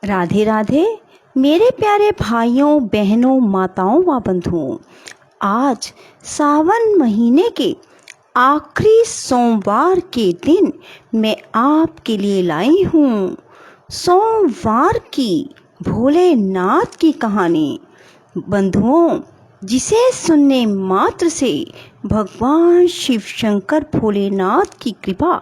राधे राधे मेरे प्यारे भाइयों बहनों माताओं व बंधुओं। आज सावन महीने के आखिरी सोमवार के दिन मैं आपके लिए लाई हूँ सोमवार की भोलेनाथ की कहानी। बंधुओं, जिसे सुनने मात्र से भगवान शिव शंकर भोलेनाथ की कृपा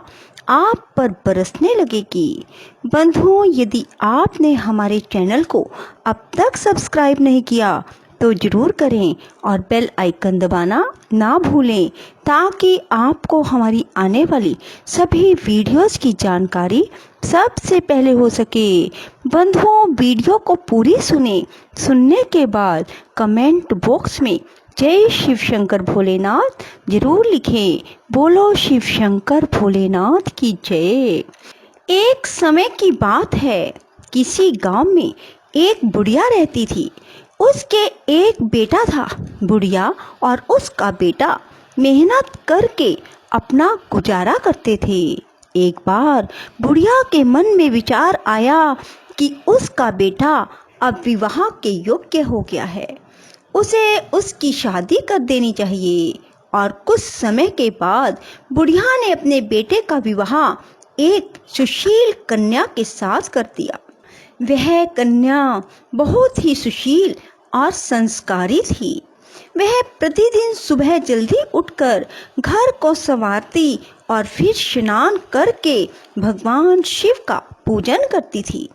आप पर बरसने लगेगी। बंधुओं, यदि आपने हमारे चैनल को अब तक सब्सक्राइब नहीं किया तो ज़रूर करें और बेल आइकन दबाना ना भूलें, ताकि आपको हमारी आने वाली सभी वीडियोस की जानकारी सबसे पहले हो सके। बंधुओं, वीडियो को पूरी सुनने के बाद कमेंट बॉक्स में जय शिव शंकर भोलेनाथ जरूर लिखें। बोलो शिव शंकर भोलेनाथ की जय। एक समय की बात है, किसी गांव में एक बुढ़िया रहती थी। उसके एक बेटा था। बुढ़िया और उसका बेटा मेहनत करके अपना गुजारा करते थे। एक बार बुढ़िया के मन में विचार आया कि उसका बेटा अब विवाह के योग्य हो गया है, उसे उसकी शादी कर देनी चाहिए। और कुछ समय के बाद बुढ़िया ने अपने बेटे का विवाह एक सुशील कन्या के साथ कर दिया। वह कन्या बहुत ही सुशील और संस्कारी थी। वह प्रतिदिन सुबह जल्दी उठकर घर को संवारती और फिर स्नान करके भगवान शिव का पूजन करती थी।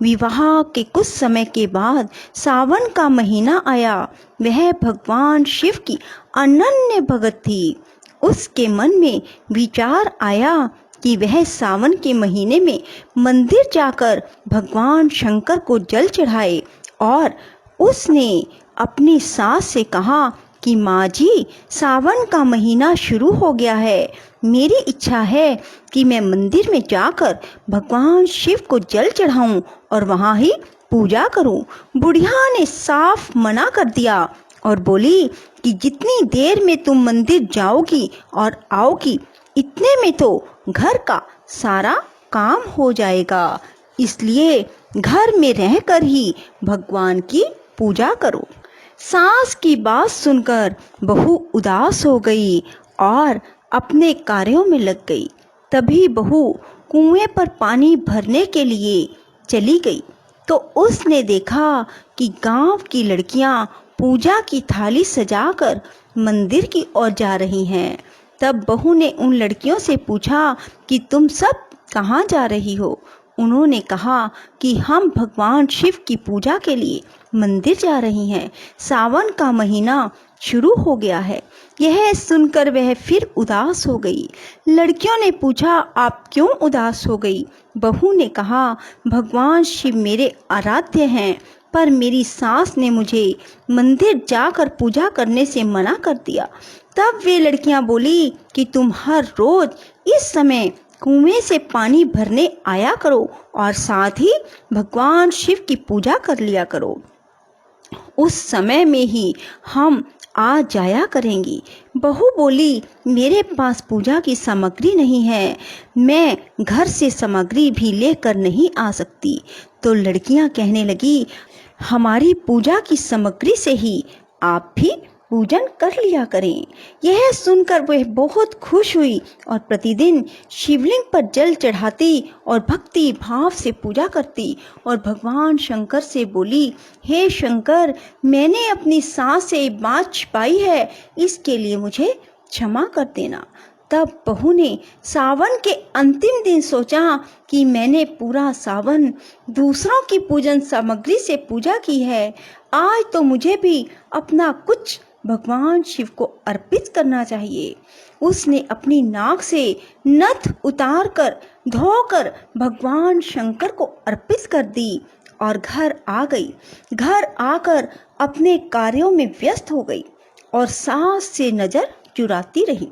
विवाह के कुछ समय के बाद सावन का महीना आया। वह भगवान शिव की अनन्य भगत थी। उसके मन में विचार आया कि वह सावन के महीने में मंदिर जाकर भगवान शंकर को जल चढ़ाए। और उसने अपनी सास से कहा कि माँ जी, सावन का महीना शुरू हो गया है। मेरी इच्छा है कि मैं मंदिर में जाकर भगवान शिव को जल चढ़ाऊं और वहां ही पूजा करूं। बुढ़िया ने साफ मना कर दिया और बोली कि जितनी देर में तुम मंदिर जाओगी और आओगी, इतने में तो घर का सारा काम हो जाएगा, इसलिए घर में रहकर ही भगवान की पूजा करो। सास की बात सुनकर बहू उदास हो गई और अपने कार्यों में लग गई। तभी बहू कुएं पर पानी भरने के लिए चली गई तो उसने देखा कि गांव की लड़कियां पूजा की थाली सजाकर मंदिर की ओर जा रही हैं। तब बहू ने उन लड़कियों से पूछा कि तुम सब कहाँ जा रही हो? उन्होंने कहा कि हम भगवान शिव की पूजा के लिए मंदिर जा रही हैं। सावन का महीना शुरू हो गया है। यह सुनकर वह फिर उदास हो गई। लड़कियों ने पूछा, आप क्यों उदास हो गई? बहू ने कहा, भगवान शिव मेरे आराध्य हैं, पर मेरी सास ने मुझे मंदिर जाकर पूजा करने से मना कर दिया। तब वे लड़कियां बोली कि तुम हर रोज इस समय कुएं से पानी भरने आया करो और साथ ही भगवान शिव की पूजा कर लिया करो। उस समय में ही हम आ जाया करेंगी। बहू बोली, मेरे पास पूजा की सामग्री नहीं है, मैं घर से सामग्री भी लेकर नहीं आ सकती। तो लड़कियां कहने लगी, हमारी पूजा की सामग्री से ही आप भी पूजन कर लिया करें। यह सुनकर वह बहुत खुश हुई और प्रतिदिन शिवलिंग पर जल चढ़ाती और भक्ति भाव से पूजा करती और भगवान शंकर से बोली, हे शंकर, मैंने अपनी सास से बात छिपाई है, इसके लिए मुझे क्षमा कर देना। तब बहू ने सावन के अंतिम दिन सोचा कि मैंने पूरा सावन दूसरों की पूजन सामग्री से पूजा की है, आज तो मुझे भी अपना कुछ भगवान शिव को अर्पित करना चाहिए। उसने अपनी नाक से नथ उतारकर धोकर भगवान शंकर को अर्पित कर दी और घर आ गई। घर आकर अपने कार्यों में व्यस्त हो गई और सास से नजर चुराती रही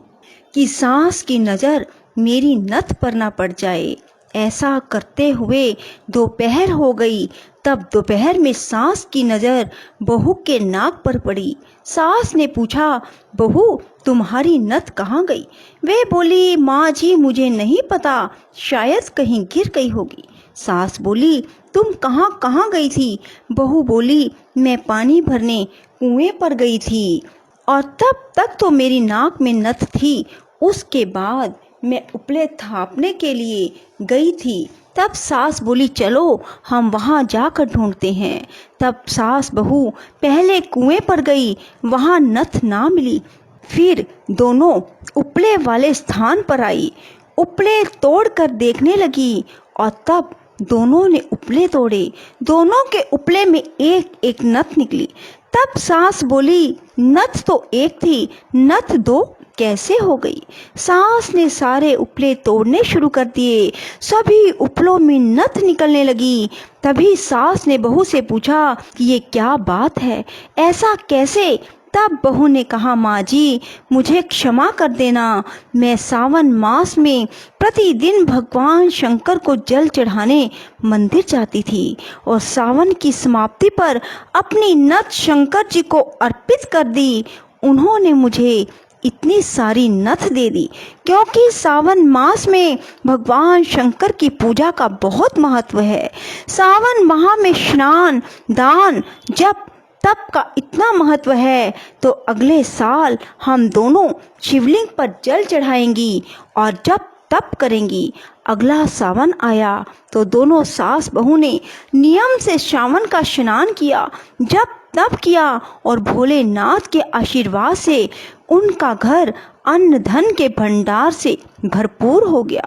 कि सास की नजर मेरी नथ पर ना पड़ जाए। ऐसा करते हुए दोपहर हो गई। तब दोपहर में सास की नज़र बहू के नाक पर पड़ी। सास ने पूछा, बहू, तुम्हारी नथ कहाँ गई? वे बोली, माँ जी, मुझे नहीं पता, शायद कहीं गिर गई होगी। सास बोली, तुम कहाँ कहाँ गई थी? बहू बोली, मैं पानी भरने कुएं पर गई थी और तब तक तो मेरी नाक में नथ थी। उसके बाद मैं उपले थापने के लिए गई थी। तब सास बोली, चलो हम वहाँ जाकर ढूंढते हैं। तब सास बहू पहले कुएं पर गई, वहाँ नथ ना मिली। फिर दोनों उपले वाले स्थान पर आई, उपले तोड़कर देखने लगी और तब दोनों ने उपले तोड़े। दोनों के उपले में एक एक नथ निकली। तब सास बोली, नथ तो एक थी, नथ दो कैसे हो गई? सास ने सारे उपले तोड़ने शुरू कर दिए। सभी उपलों में नथ निकलने लगी। तभी सास ने बहू से पूछा कि ये क्या बात है, ऐसा कैसे? तब बहू ने कहा, माँ जी मुझे क्षमा कर देना। मैं सावन मास में प्रतिदिन भगवान शंकर को जल चढ़ाने मंदिर जाती थी और सावन की समाप्ति पर अपनी नथ शंकर जी को अर्पित कर दी। उन्होंने मुझे इतनी सारी नथ दे दी क्योंकि सावन मास में भगवान शंकर की पूजा का बहुत महत्व है। सावन माह में स्नान, दान, जप, तप का इतना महत्व है तो अगले साल हम दोनों शिवलिंग पर जल चढ़ाएंगी और जब तप करेंगी। अगला सावन आया तो दोनों सास बहू ने नियम से सावन का स्नान किया, जब तप किया और भोलेनाथ के आशीर्वाद से उनका घर अन्न धन के भंडार से भरपूर हो गया।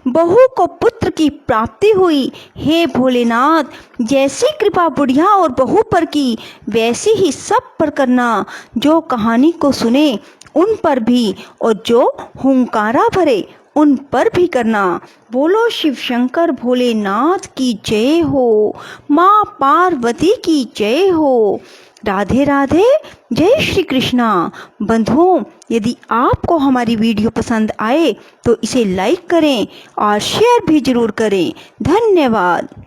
बहू को पुत्र की प्राप्ति हुई। हे भोलेनाथ, जैसी कृपा बुढ़िया और बहू पर की वैसी ही सब पर करना। जो कहानी को सुने उन पर भी और जो हुंकारा भरे उन पर भी करना। बोलो शिव शंकर भोलेनाथ की जय हो, माँ पार्वती की जय हो। राधे राधे, जय श्री कृष्णा। बंधुओं, यदि आपको हमारी वीडियो पसंद आए तो इसे लाइक करें और शेयर भी जरूर करें। धन्यवाद।